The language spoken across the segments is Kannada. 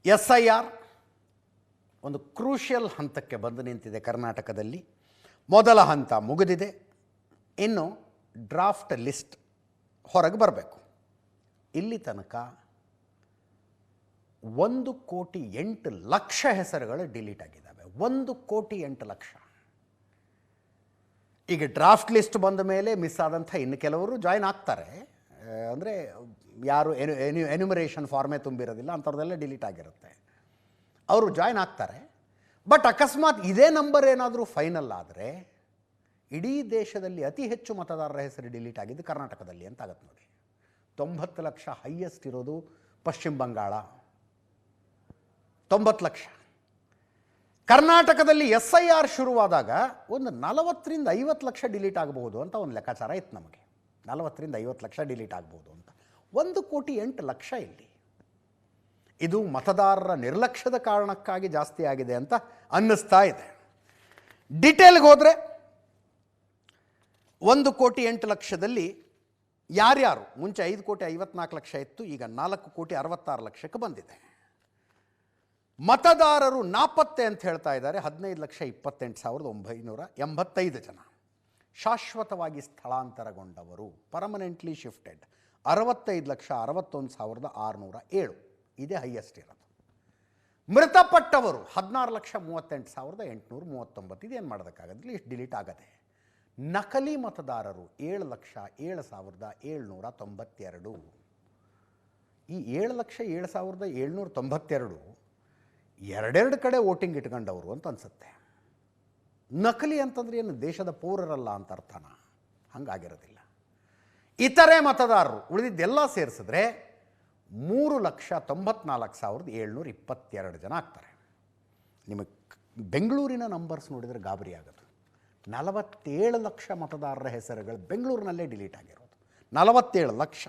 SIR ಒಂದು ಕ್ರೂಷಿಯಲ್ ಹಂತಕ್ಕೆ ಬಂದು ನಿಂತಿದೆ ಕರ್ನಾಟಕದಲ್ಲಿ. ಮೊದಲ ಹಂತ ಮುಗಿದಿದೆ. ಇನ್ನು ಡ್ರಾಫ್ಟ್ ಲಿಸ್ಟ್ ಹೊರಗೆ ಬರಬೇಕು. ಇಲ್ಲಿ ತನಕ 1,08,00,000 ಹೆಸರುಗಳು ಡಿಲೀಟ್ ಆಗಿದ್ದಾವೆ. 1,08,00,000. ಈಗ ಡ್ರಾಫ್ಟ್ ಲಿಸ್ಟ್ ಬಂದ ಮೇಲೆ ಮಿಸ್ ಆದಂಥ ಇನ್ನು ಕೆಲವರು ಜಾಯ್ನ್ ಆಗ್ತಾರೆ. ಅಂದರೆ ಯಾರು ಎನ್ಯುಮರೇಷನ್ ಫಾರ್ಮೇ ತುಂಬಿರೋದಿಲ್ಲ ಅಂಥವ್ರದ್ದೆಲ್ಲ ಡಿಲೀಟ್ ಆಗಿರುತ್ತೆ, ಅವರು ಜಾಯ್ನ್ ಆಗ್ತಾರೆ. ಬಟ್ ಅಕಸ್ಮಾತ್ ಇದೇ ನಂಬರ್ ಏನಾದರೂ ಫೈನಲ್ ಆದರೆ ಇಡೀ ದೇಶದಲ್ಲಿ ಅತಿ ಹೆಚ್ಚು ಮತದಾರರ ಹೆಸರು ಡಿಲೀಟ್ ಆಗಿದ್ದು ಕರ್ನಾಟಕದಲ್ಲಿ ಅಂತಾಗತ್ತೆ ನೋಡಿ. 90 ಲಕ್ಷ ಹೈಯೆಸ್ಟ್ ಇರೋದು ಪಶ್ಚಿಮ ಬಂಗಾಳ, 90 ಲಕ್ಷ. ಕರ್ನಾಟಕದಲ್ಲಿ SIR ಶುರುವಾದಾಗ ಒಂದು 40ರಿಂದ 50 ಲಕ್ಷ ಡಿಲೀಟ್ ಆಗಬಹುದು ಅಂತ ಒಂದು ಲೆಕ್ಕಾಚಾರ ಇತ್ತು ನಮಗೆ. 40ರಿಂದ 50 ಲಕ್ಷ ಡಿಲೀಟ್ ಆಗ್ಬೋದು ಅಂತ. 1,08,00,000 ಇಲ್ಲಿ. ಇದು ಮತದಾರರ ನಿರ್ಲಕ್ಷ್ಯದ ಕಾರಣಕ್ಕಾಗಿ ಜಾಸ್ತಿ ಆಗಿದೆ ಅಂತ ಅನ್ನಿಸ್ತಾ ಇದೆ. ಡಿಟೇಲ್ಗೆ ಹೋದರೆ 1,08,00,000ದಲ್ಲಿ ಯಾರ್ಯಾರು ಮುಂಚೆ 5,54,00,000 ಇತ್ತು, ಈಗ 4,66,00,000ಕ್ಕೆ ಬಂದಿದೆ. ಮತದಾರರು ನಾಪತ್ತೆ ಅಂತ ಹೇಳ್ತಾ ಇದ್ದಾರೆ 15,28,985 ಜನ. ಶಾಶ್ವತವಾಗಿ ಸ್ಥಳಾಂತರಗೊಂಡವರು ಪರ್ಮನೆಂಟ್ಲಿ ಶಿಫ್ಟೆಡ್ 65,61,607. ಇದೇ ಹೈಯೆಸ್ಟ್ ಇರೋದು. ಮೃತಪಟ್ಟವರು 16,38,839. ಇದೇನು ಮಾಡೋದಕ್ಕಾಗೋದಿಲ್ಲ, ಇಷ್ಟು ಡಿಲೀಟ್ ಆಗದೆ. ನಕಲಿ ಮತದಾರರು 7,07,792. ಈ 7,07,792 ಎರಡೆರಡು ಕಡೆ ವೋಟಿಂಗ್ ಇಟ್ಕೊಂಡವರು ಅಂತ ಅನಿಸುತ್ತೆ. ನಕಲಿ ಅಂತಂದ್ರೆ ಏನು, ದೇಶದ ಪೌರರಲ್ಲ ಅಂತ ಅರ್ಥನ? ಹಂಗಾಗಿರೋದಿಲ್ಲ. ಇತರೆ ಮತದಾರರು ಉಳಿದಿದ್ದೆಲ್ಲ ಸೇರಿಸಿದ್ರೆ 3,94,722 ಜನ ಆಗ್ತಾರೆ. ನಿಮಗೆ ಬೆಂಗಳೂರಿನ ನಂಬರ್ಸ್ ನೋಡಿದರೆ ಗಾಬರಿ ಆಗೋದು. 47 ಲಕ್ಷ ಮತದಾರರ ಹೆಸರುಗಳು ಬೆಂಗಳೂರಿನಲ್ಲೇ ಡಿಲೀಟ್ ಆಗಿರೋದು. 47 ಲಕ್ಷ.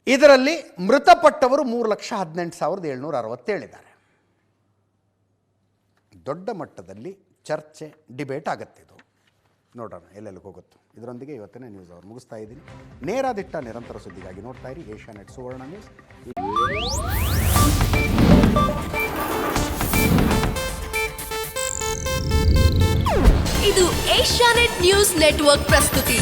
ಇದರಲ್ಲಿ ಮೃತಪಟ್ಟವರು 3,18,767 ಇದ್ದಾರೆ. ದೊಡ್ಡ ಮಟ್ಟದಲ್ಲಿ ಚರ್ಚೆ, ಡಿಬೇಟ್ ಆಗುತ್ತೆ. ಇದು ನೋಡೋಣ ಎಲ್ಲೆಲ್ಲಿಗೆ ಹೋಗುತ್ತೋ. ಇದರೊಂದಿಗೆ ಇವತ್ತಿನ ನ್ಯೂಸ್ ಅವರು ಮುಗಿಸ್ತಾ ಇದ್ದೀನಿ. ನೇರಾದಿಟ್ಟ ನಿರಂತರ ಸುದ್ದಿಗಾಗಿ ನೋಡ್ತಾ ಇರಿ ಏಷ್ಯಾನೆಟ್ ಸುವರ್ಣ ನ್ಯೂಸ್. ಇದು ಏಷ್ಯಾನೆಟ್ ನ್ಯೂಸ್ ನೆಟ್ವರ್ಕ್ ಪ್ರಸ್ತುತಿ.